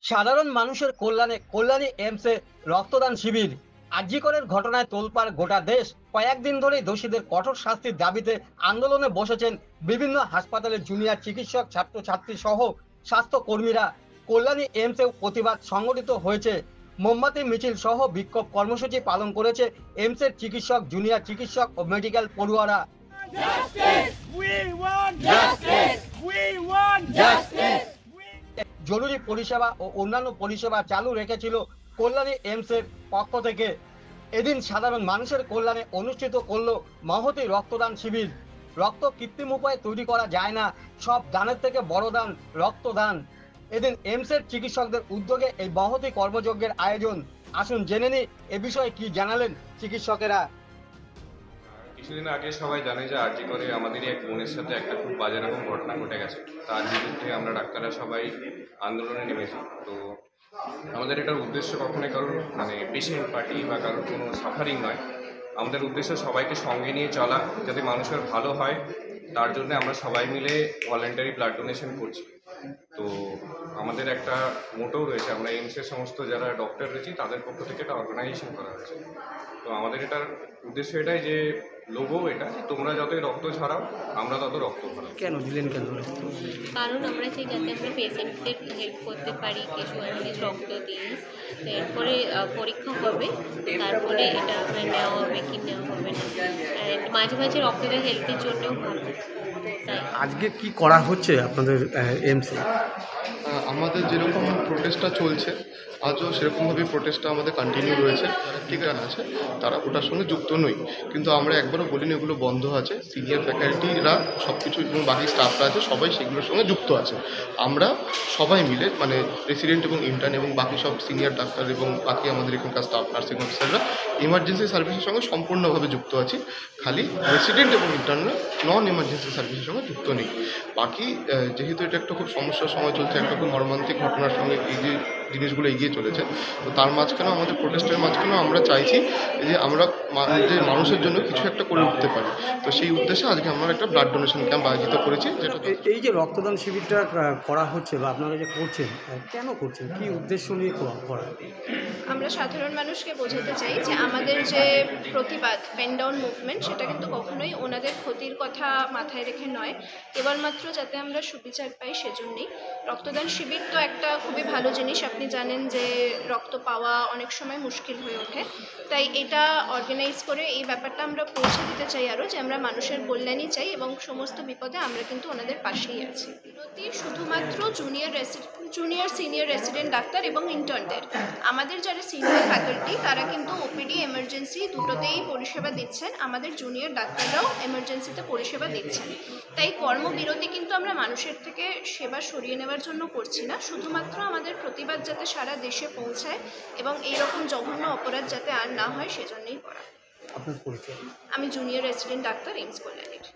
সাধারণ মানুষের কল্যাণে কল্যাণী এমসে রক্তদান শিবির। আরজি করের ঘটনায় তোলপাড় গোটা দেশ। কয়েকদিন ধরেই দোষীদের কঠোর শাস্তির দাবিতে আন্দোলনে বসেছেন বিভিন্ন হাসপাতালের জুনিয়র চিকিৎসক, ছাত্রছাত্রী সহ স্বাস্থ্যকর্মীরা। কল্যাণী এমসেও প্রতিবাদ সংগঠিত হয়েছে। মোমবাতি মিছিল সহ বিক্ষোভ কর্মসূচি পালন করেছে এমসের চিকিৎসক, জুনিয়র চিকিৎসক ও মেডিকেল পড়ুয়ারা। Justice! We want justice! We want justice! জরুরি পরিষেবা ও অন্যান্য পরিষেবা চালু রেখেছিল কল্যাণী এমসের পক্ষ থেকে। এদিন সাধারণ মানুষের কল্যাণে অনুষ্ঠিত করলো মহতী রক্তদান শিবির। রক্ত কৃত্রিম উপায়ে তৈরি করা যায় না, সব দানের থেকে বড় দান রক্তদান। এদিন এমসের চিকিৎসকদের উদ্যোগে এই মহতী কর্মযজ্ঞের আয়োজন। আসুন জেনে নি এ বিষয়ে কি জানালেন চিকিৎসকেরা। কিছুদিন আগে সবাই জানে যে আরজি করে আমাদেরই এক বোনের সাথে একটা খুব বাজে রকম ঘটনা ঘটে গেছে। তার বিরুদ্ধে আমরা ডাক্তাররা সবাই আন্দোলনে নেমেছি। তো আমাদের এটার উদ্দেশ্য কখনোই কারোর পেশেন্ট পার্টি বা কারোর কোনো সাফারিং নয়। আমাদের উদ্দেশ্য সবাইকে সঙ্গে নিয়ে চলা, যাতে মানুষের ভালো হয়। তার জন্য আমরা সবাই মিলে ভলেন্টারি ব্লাড ডোনেশন করছি। তো আমাদের একটা মোটো রয়েছে, আমরা এইমসের সমস্ত যারা ডক্টর রয়েছি তাদের পক্ষ থেকে একটা অর্গানাইজেশন করা হয়েছে। তো আমাদের এটার উদ্দেশ্য এটাই যে লোগো এটা, যে তোমরা যতই রক্ত ছাড়াও আমরা তত রক্ত ভরাও। কেন দিলেন কেন? কারণ আমরা চাই যাতে আমরা পেশেন্টদের হেল্প করতে পারি, কিছু রক্ত দিয়ে এরপরে পরীক্ষা হবে, তারপরে এটা আমরা নেওয়া হবে কি নেওয়া হবে না। মাঝে মাঝে রক্তটা হেলথের জন্যও ভালো। তাই আজকে কি করা হচ্ছে আপনাদের এমসে? আমাদের যেরকম প্রোটেস্টটা চলছে আজও সেরকমভাবে প্রোটেস্টটা আমাদের কন্টিনিউ রয়েছে। ঠিক আছে, তারা ওটার সঙ্গে যুক্ত নই, কিন্তু আমরা একবারও বলিনি এগুলো বন্ধ আছে। সিনিয়র ফ্যাকাল্টিরা সব কিছু এবং বাকি স্টাফরা আছে, সবাই সেগুলোর সঙ্গে যুক্ত আছে। আমরা সবাই মিলে রেসিডেন্ট এবং ইন্টার্ন এবং বাকি সব সিনিয়র ডাক্তার এবং বাকি আমাদের এখানকার স্টাফ, নার্সিং অফিসাররা এমার্জেন্সি সার্ভিসের সঙ্গে সম্পূর্ণভাবে যুক্ত আছি। খালি রেসিডেন্ট এবং ইন্টার্নরা নন এমার্জেন্সি সার্ভিসের সঙ্গে যুক্ত নেই। বাকি যেহেতু এটা একটা খুব সমস্যার সময় চলছে, একটা খুব মর্মান্তিক ঘটনার সঙ্গে এই যে জিনিসগুলো এগিয়ে চলেছে, তো তার মাঝখানেও আমাদের প্রোটেস্টের মাঝখানেও আমরা চাইছি যে আমরা যে মানুষের জন্য কিছু একটা করে উঠতে পারি। তো সেই উদ্দেশ্যে আজকে আমরা একটা ব্লাড ডোনেশন ক্যাম্প আয়োজিত করেছি। যেটা এই যে রক্তদান শিবিরটা করা হচ্ছে বা আপনারা যে করছেন, কেন করছেন, কি উদ্দেশ্য নিয়ে করা? আমরা সাধারণ মানুষকে বোঝাতে চাই যে আমাদের যে প্রতিবাদ পেন ডাউন মুভমেন্ট, সেটা কিন্তু কখনোই ওনাদের ক্ষতির কথা মাথায় রেখে নয়, কেবলমাত্র যাতে আমরা সুবিচার পাই সেজন্যই। রক্তদান শিবির তো একটা খুবই ভালো জিনিস। আপনি জানেন যে রক্ত পাওয়া অনেক সময় মুশকিল হয়ে ওঠে, তাই এটা অর্গানাইজ করে এই ব্যাপারটা আমরা পৌঁছে দিতে চাই আরও, যে আমরা মানুষের কল্যাণই চাই এবং সমস্ত বিপদে আমরা কিন্তু ওনাদের পাশেই আছি। বিরতি শুধুমাত্র জুনিয়র সিনিয়র রেসিডেন্ট ডাক্তার এবং ইন্টার্নদের। আমাদের যারা সিনিয়র ফ্যাকাল্টি তারা কিন্তু ওপিডি এমার্জেন্সি দুটোতেই পরিষেবা দিচ্ছেন, আমাদের জুনিয়র ডাক্তাররাও এমার্জেন্সিতে পরিষেবা দিচ্ছেন। তাই কর্মবিরতি কিন্তু আমরা মানুষের থেকে সেবা সরিয়ে নেওয়ার জন্য করছি না, শুধুমাত্র আমাদের প্রতিবাদ যাতে সারা দেশে পৌঁছায় এবং এইরকম জঘন্য অপরাধ যাতে আর না হয় সেজন্যই করা। আপনার পরিচয়? আমি জুনিয়র রেসিডেন্ট ডাক্তার, এইমস কল্যাণীর।